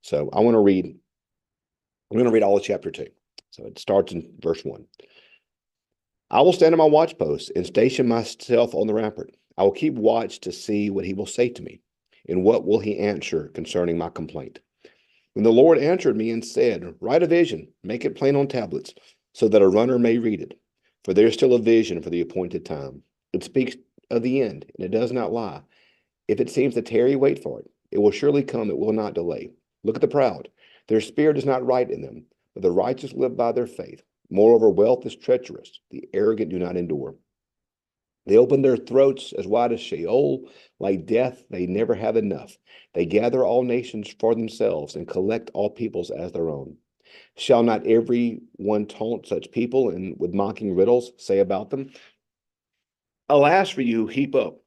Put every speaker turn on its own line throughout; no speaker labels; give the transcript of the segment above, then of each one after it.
So I'm going to read all of chapter 2. So it starts in verse 1. I will stand on my watch post and station myself on the rampart. I will keep watch to see what he will say to me, and what will he answer concerning my complaint. When the Lord answered me and said, write a vision, make it plain on tablets, so that a runner may read it. For there is still a vision for the appointed time. It speaks of the end, and it does not lie. If it seems to tarry, wait for it. It will surely come, it will not delay. Look at the proud. Their spirit is not right in them, but the righteous live by their faith. Moreover, wealth is treacherous. The arrogant do not endure. They open their throats as wide as Sheol. Like death, they never have enough. They gather all nations for themselves and collect all peoples as their own. Shall not every one taunt such people and with mocking riddles say about them, alas for you, heap up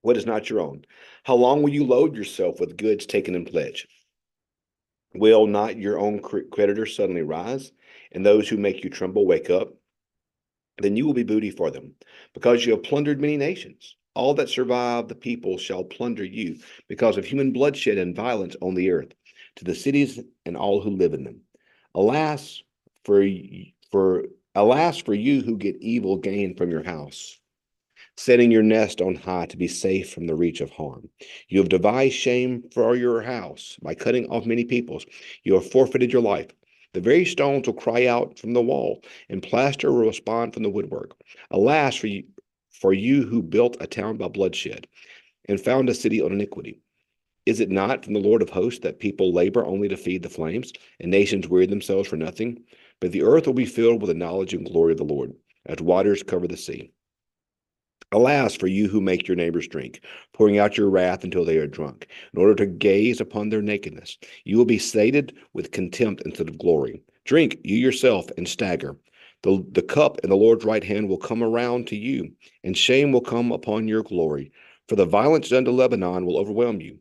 what is not your own? How long will you load yourself with goods taken in pledge? Will not your own creditors suddenly rise, and those who make you tremble wake up? Then you will be booty for them, because you have plundered many nations. All that survive the people shall plunder you, because of human bloodshed and violence on the earth, to the cities and all who live in them. Alas for alas for you who get evil gain from your house, setting your nest on high to be safe from the reach of harm. You have devised shame for your house by cutting off many peoples. You have forfeited your life. The very stones will cry out from the wall, and plaster will respond from the woodwork. Alas for you who built a town by bloodshed and found a city on iniquity. Is it not from the Lord of hosts that people labor only to feed the flames, and nations weary themselves for nothing? But the earth will be filled with the knowledge and glory of the Lord, as waters cover the sea. Alas for you who make your neighbors drink, pouring out your wrath until they are drunk, in order to gaze upon their nakedness. You will be sated with contempt instead of glory. Drink, you yourself, and stagger. The cup in the Lord's right hand will come around to you, and shame will come upon your glory. For the violence done to Lebanon will overwhelm you.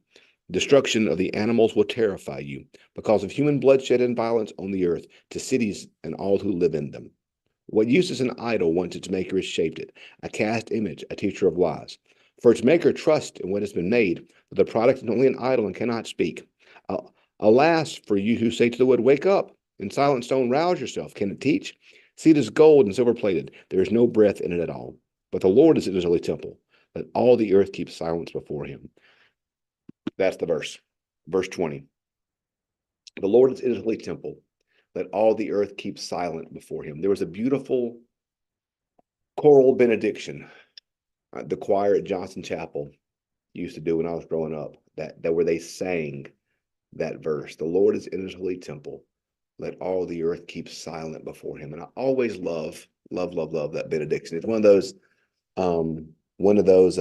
Destruction of the animals will terrify you, because of human bloodshed and violence on the earth, to cities and all who live in them. What use is an idol once its maker has shaped it, a cast image, a teacher of lies? For its maker trusts in what has been made, but the product is only an idol and cannot speak. Alas for you who say to the wood, wake up, and silent stone, rouse yourself. Can it teach? See, it is gold and silver plated. There is no breath in it at all. But the Lord is in his holy temple. Let all the earth keep silence before him. That's the verse. Verse 20. The Lord is in his holy temple. Let all the earth keep silent before him. There was a beautiful choral benediction the choir at Johnson Chapel used to do when I was growing up, that where they sang that verse. The Lord is in his holy temple. Let all the earth keep silent before him. And I always love that benediction. It's one of those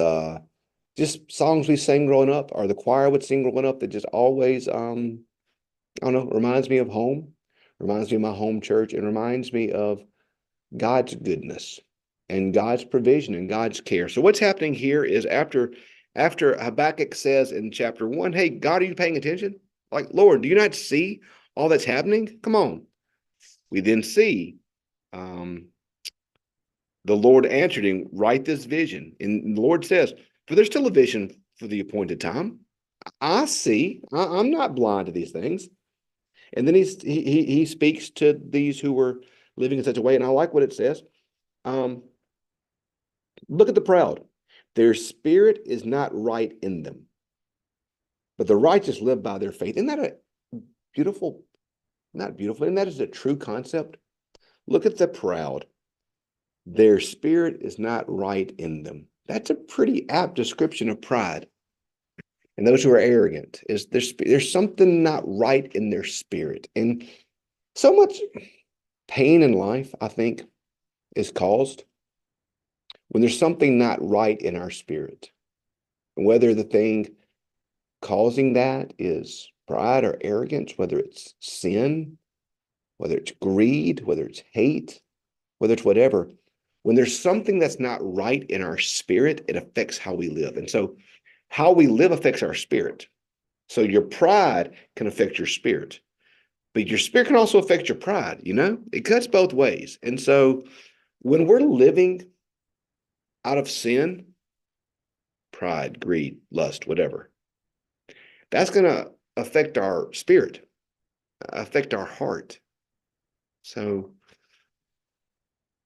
just songs we sang growing up, or the choir would sing growing up, that just always I don't know, reminds me of home, reminds me of my home church, and reminds me of God's goodness and God's provision and God's care. So what's happening here is after Habakkuk says in chapter 1, hey, God, are you paying attention? Like, Lord, do you not see all that's happening? Come on. We then see the Lord answered him, write this vision. And the Lord says, for there's still a vision for the appointed time. I see. I'm not blind to these things. And then he speaks to these who were living in such a way. And I like what it says. Look at the proud. Their spirit is not right in them, but the righteous live by their faith. Isn't that a beautiful, not beautiful, and that is a true concept? Look at the proud. Their spirit is not right in them. That's a pretty apt description of pride. And those who are arrogant, is there's something not right in their spirit. And so much pain in life, I think, is caused when there's something not right in our spirit. And whether the thing causing that is pride or arrogance, whether it's sin, whether it's greed, whether it's hate, whether it's whatever, when there's something that's not right in our spirit, it affects how we live. And so how we live affects our spirit. So your pride can affect your spirit, but your spirit can also affect your pride. It cuts both ways. And so when we're living out of sin, pride, greed, lust, whatever, that's going to affect our spirit, affect our heart. So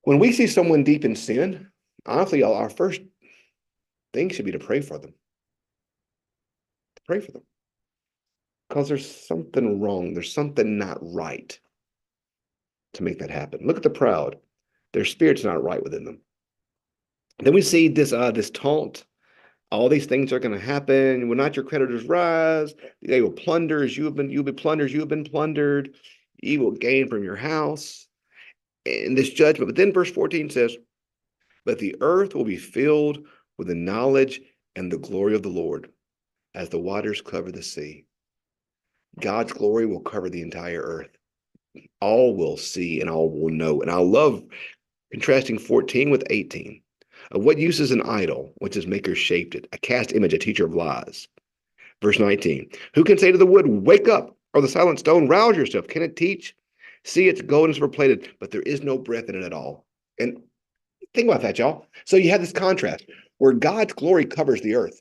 when we see someone deep in sin, honestly, our first thing should be to pray for them. To pray for them. Because there's something wrong. There's something not right to make that happen. Look at the proud. Their spirit's not right within them. Then we see this taunt. All these things are going to happen. Will not your creditors rise? They will plunder as you'll be plundered. You have been plundered. You will gain from your house. In this judgment. But then verse 14 says, but the earth will be filled with the knowledge and the glory of the Lord as the waters cover the sea. God's glory will cover the entire earth. All will see and all will know. And I love contrasting 14 with 18. Of what use is an idol, which his maker shaped it, a cast image, a teacher of lies. Verse 19, who can say to the wood, wake up, or the silent stone, rouse yourself? Can it teach? See, its gold and silver plated, but there is no breath in it at all. And think about that, y'all. So you have this contrast where God's glory covers the earth,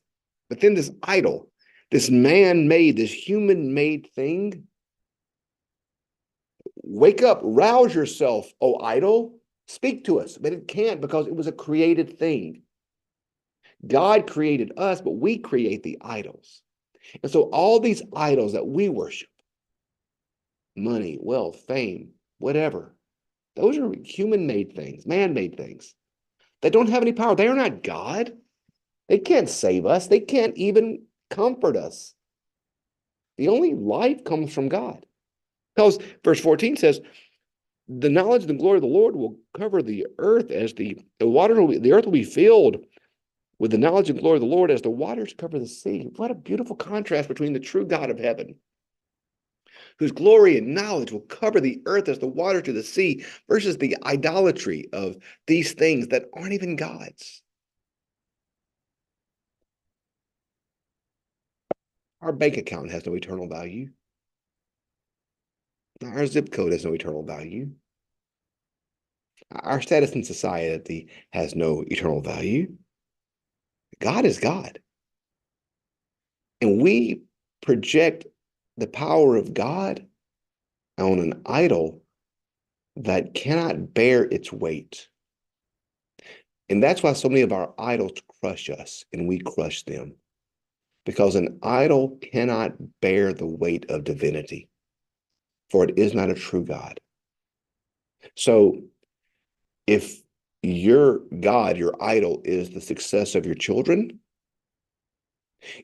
but then this idol, this man-made, this human-made thing, wake up, rouse yourself, O idol, speak to us. But it can't because it was a created thing. God created us, but we create the idols. And so all these idols that we worship, money, wealth, fame, whatever, those are human-made things, man-made things. They don't have any power. They are not God. They can't save us. They can't even comfort us. The only life comes from God. Because verse 14 says, the knowledge and the glory of the Lord will cover the earth as the earth will be filled with the knowledge and glory of the Lord as the waters cover the sea. What a beautiful contrast between the true God of heaven, whose glory and knowledge will cover the earth as the water to the sea, versus the idolatry of these things that aren't even God's. Our bank account has no eternal value. Our zip code has no eternal value. Our status in society has no eternal value. God is God. And we project the power of God on an idol that cannot bear its weight. And that's why so many of our idols crush us and we crush them. Because an idol cannot bear the weight of divinity, for it is not a true God. So if your God, your idol, is the success of your children,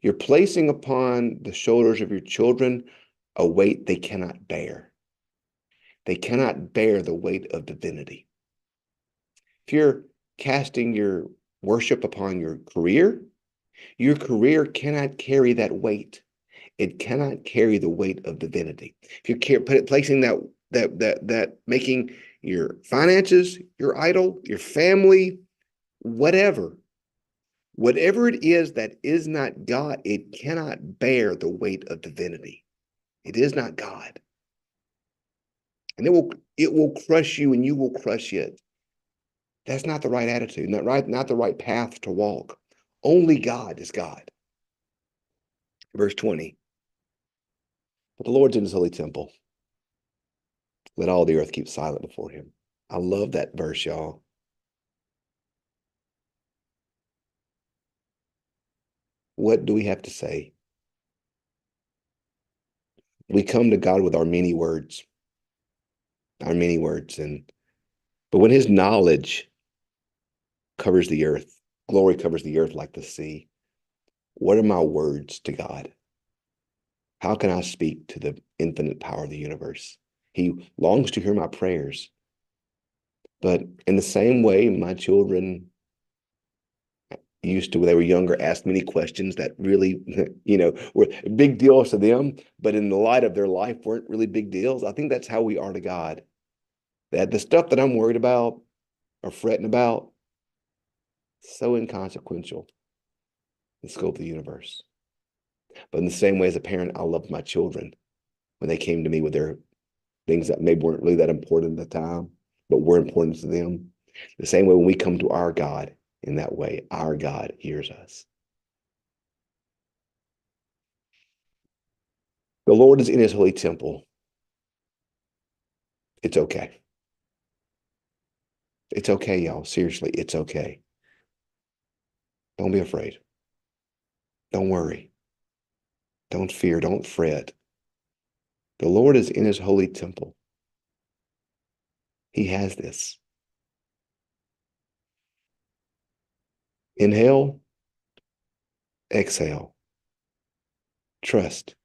you're placing upon the shoulders of your children a weight they cannot bear. They cannot bear the weight of divinity. If you're casting your worship upon your career cannot carry that weight. It cannot carry the weight of divinity. If you're placing that making your finances your idol, your family, whatever it is that is not God, it cannot bear the weight of divinity. It is not God. And it will crush you and you will crush it. That's not the right attitude, not the right path to walk. Only God is God. Verse 20. But the Lord's in his holy temple. Let all the earth keep silent before him. I love that verse, y'all. What do we have to say? We come to God with our many words. But when his knowledge covers the earth, glory covers the earth like the sea, what are my words to God? How can I speak to the infinite power of the universe? He longs to hear my prayers. But in the same way, my children used to, when they were younger, ask many questions that really, were big deals to them, but in the light of their life weren't really big deals. I think that's how we are to God. That the stuff that I'm worried about or fretting about, so inconsequential in the scope of the universe. But in the same way, as a parent, I loved my children when they came to me with their things that maybe weren't really that important at the time, but were important to them. The same way when we come to our God in that way, our God hears us. The Lord is in his holy temple. It's okay. It's okay, y'all. Seriously, it's okay. Don't be afraid. Don't worry. Don't fear. Don't fret. The Lord is in his holy temple. He has this. Inhale, exhale. Trust.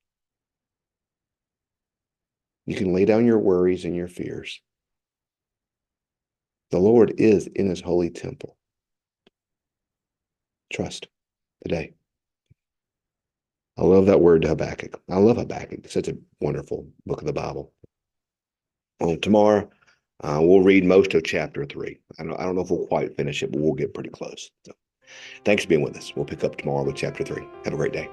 You can lay down your worries and your fears. The Lord is in his holy temple. Trust today. I love that word, Habakkuk. I love Habakkuk. It's such a wonderful book of the Bible. Well, tomorrow, we'll read most of chapter 3. I don't know if we'll quite finish it, but we'll get pretty close. So, thanks for being with us. We'll pick up tomorrow with chapter 3. Have a great day.